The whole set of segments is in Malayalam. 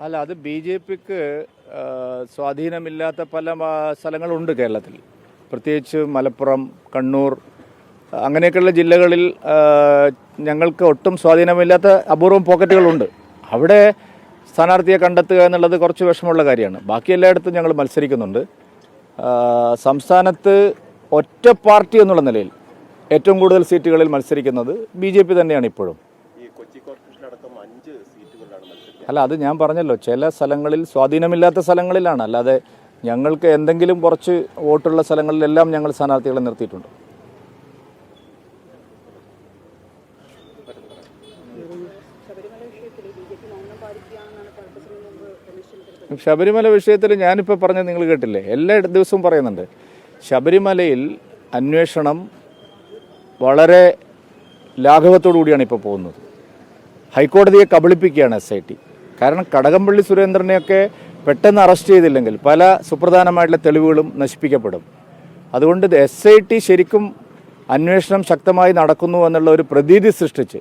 അല്ല, അത് BJPക്ക് സ്വാധീനമില്ലാത്ത പല സ്ഥലങ്ങളുണ്ട് കേരളത്തിൽ. പ്രത്യേകിച്ച് മലപ്പുറം, കണ്ണൂർ അങ്ങനെയൊക്കെയുള്ള ജില്ലകളിൽ ഞങ്ങൾക്ക് ഒട്ടും സ്വാധീനമില്ലാത്ത അപൂർവം പോക്കറ്റുകളുണ്ട്. അവിടെ സ്ഥാനാർത്ഥിയെ കണ്ടെത്തുക എന്നുള്ളത് കുറച്ച് വിഷമമുള്ള കാര്യമാണ്. ബാക്കി എല്ലായിടത്തും ഞങ്ങൾ മത്സരിക്കുന്നുണ്ട്. സംസ്ഥാനത്ത് ഒറ്റ പാർട്ടി എന്നുള്ള നിലയിൽ ഏറ്റവും കൂടുതൽ സീറ്റുകളിൽ മത്സരിക്കുന്നത് BJP തന്നെയാണ് ഇപ്പോഴും. അല്ല, അത് ഞാൻ പറഞ്ഞല്ലോ, ചില സ്ഥലങ്ങളിൽ സ്വാധീനമില്ലാത്ത സ്ഥലങ്ങളിലാണ്. അല്ലാതെ ഞങ്ങൾക്ക് എന്തെങ്കിലും കുറച്ച് വോട്ടുള്ള സ്ഥലങ്ങളിലെല്ലാം ഞങ്ങൾ സ്ഥാനാർത്ഥികളെ നിർത്തിയിട്ടുണ്ട്. ശബരിമല വിഷയത്തിൽ ഞാനിപ്പോൾ പറഞ്ഞത് നിങ്ങൾ കേട്ടില്ലേ? എല്ലാ ദിവസവും പറയുന്നുണ്ട്. ശബരിമലയിൽ അന്വേഷണം വളരെ ലാഘവത്തോടു കൂടിയാണ് ഇപ്പോൾ പോകുന്നത്. ഹൈക്കോടതിയെ കബളിപ്പിക്കുകയാണ് SIT. കാരണം കടകംപള്ളി സുരേന്ദ്രനെയൊക്കെ പെട്ടെന്ന് അറസ്റ്റ് ചെയ്തില്ലെങ്കിൽ പല സുപ്രധാനമായിട്ടുള്ള തെളിവുകളും നശിപ്പിക്കപ്പെടും. അതുകൊണ്ട് SIT ശരിക്കും അന്വേഷണം ശക്തമായി നടക്കുന്നു എന്നുള്ള ഒരു പ്രതീതി സൃഷ്ടിച്ച്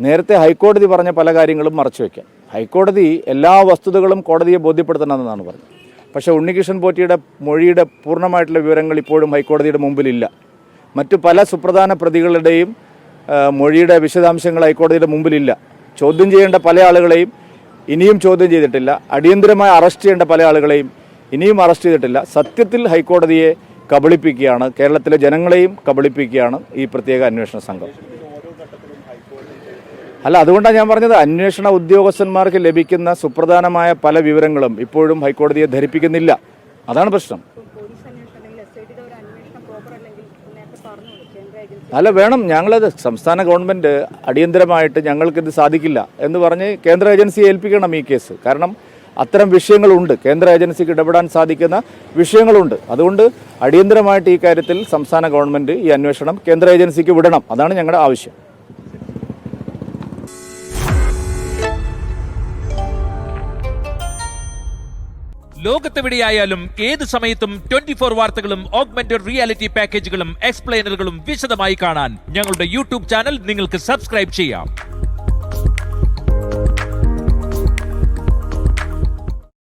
നേരത്തെ ഹൈക്കോടതി പറഞ്ഞ പല കാര്യങ്ങളും മറച്ചുവെക്കാം. ഹൈക്കോടതി എല്ലാ വസ്തുതകളും കോടതിയെ ബോധ്യപ്പെടുത്തണമെന്നാണ് പറഞ്ഞത്. പക്ഷേ ഉണ്ണികൃഷ്ണൻ പോറ്റിയുടെ മൊഴിയുടെ പൂർണ്ണമായിട്ടുള്ള വിവരങ്ങൾ ഇപ്പോഴും ഹൈക്കോടതിയുടെ മുമ്പിലില്ല. മറ്റു പല സുപ്രധാന പ്രതികളുടെയും മൊഴിയുടെ വിശദാംശങ്ങൾ ഹൈക്കോടതിയുടെ മുമ്പിലില്ല. ചോദ്യം ചെയ്യേണ്ട പല ആളുകളെയും ഇനിയും ചോദ്യം ചെയ്തിട്ടില്ല. അടിയന്തരമായി അറസ്റ്റ് ചെയ്യേണ്ട പല ആളുകളെയും ഇനിയും അറസ്റ്റ് ചെയ്തിട്ടില്ല. സത്യത്തിൽ ഹൈക്കോടതിയെ കബളിപ്പിക്കുകയാണ്, കേരളത്തിലെ ജനങ്ങളെയും കബളിപ്പിക്കുകയാണ് ഈ പ്രത്യേക അന്വേഷണ സംഘം. അല്ല, അതുകൊണ്ടാണ് ഞാൻ പറഞ്ഞത്, അന്വേഷണ ഉദ്യോഗസ്ഥന്മാർക്ക് ലഭിക്കുന്ന സുപ്രധാനമായ പല വിവരങ്ങളും ഇപ്പോഴും ഹൈക്കോടതിയെ ധരിപ്പിക്കുന്നില്ല. അതാണ് പ്രശ്നം. അല്ല, വേണം. ഞങ്ങളത് സംസ്ഥാന ഗവൺമെൻറ് അടിയന്തരമായിട്ട് ഞങ്ങൾക്കിത് സാധിക്കില്ല എന്ന് പറഞ്ഞ് കേന്ദ്ര ഏജൻസിയെ ഏൽപ്പിക്കണം ഈ കേസ്. കാരണം അത്തരം വിഷയങ്ങളുണ്ട്, കേന്ദ്ര ഏജൻസിക്ക് ഇടപെടാൻ സാധിക്കുന്ന വിഷയങ്ങളുണ്ട്. അതുകൊണ്ട് അടിയന്തരമായിട്ട് ഈ കാര്യത്തിൽ സംസ്ഥാന ഗവൺമെൻറ് ഈ അന്വേഷണം കേന്ദ്ര ഏജൻസിക്ക് വിടണം. അതാണ് ഞങ്ങളുടെ ആവശ്യം. ലോകത്തെവിടെയായാലും ഏത് സമയത്തും 24 വാർത്തകളും ഓഗ്മെന്റഡ് റിയാലിറ്റി പാക്കേജുകളും എക്സ്പ്ലെയിനറുകളും വിശദമായി കാണാൻ ഞങ്ങളുടെ YouTube ചാനൽ നിങ്ങൾക്ക് സബ്സ്ക്രൈബ് ചെയ്യാം.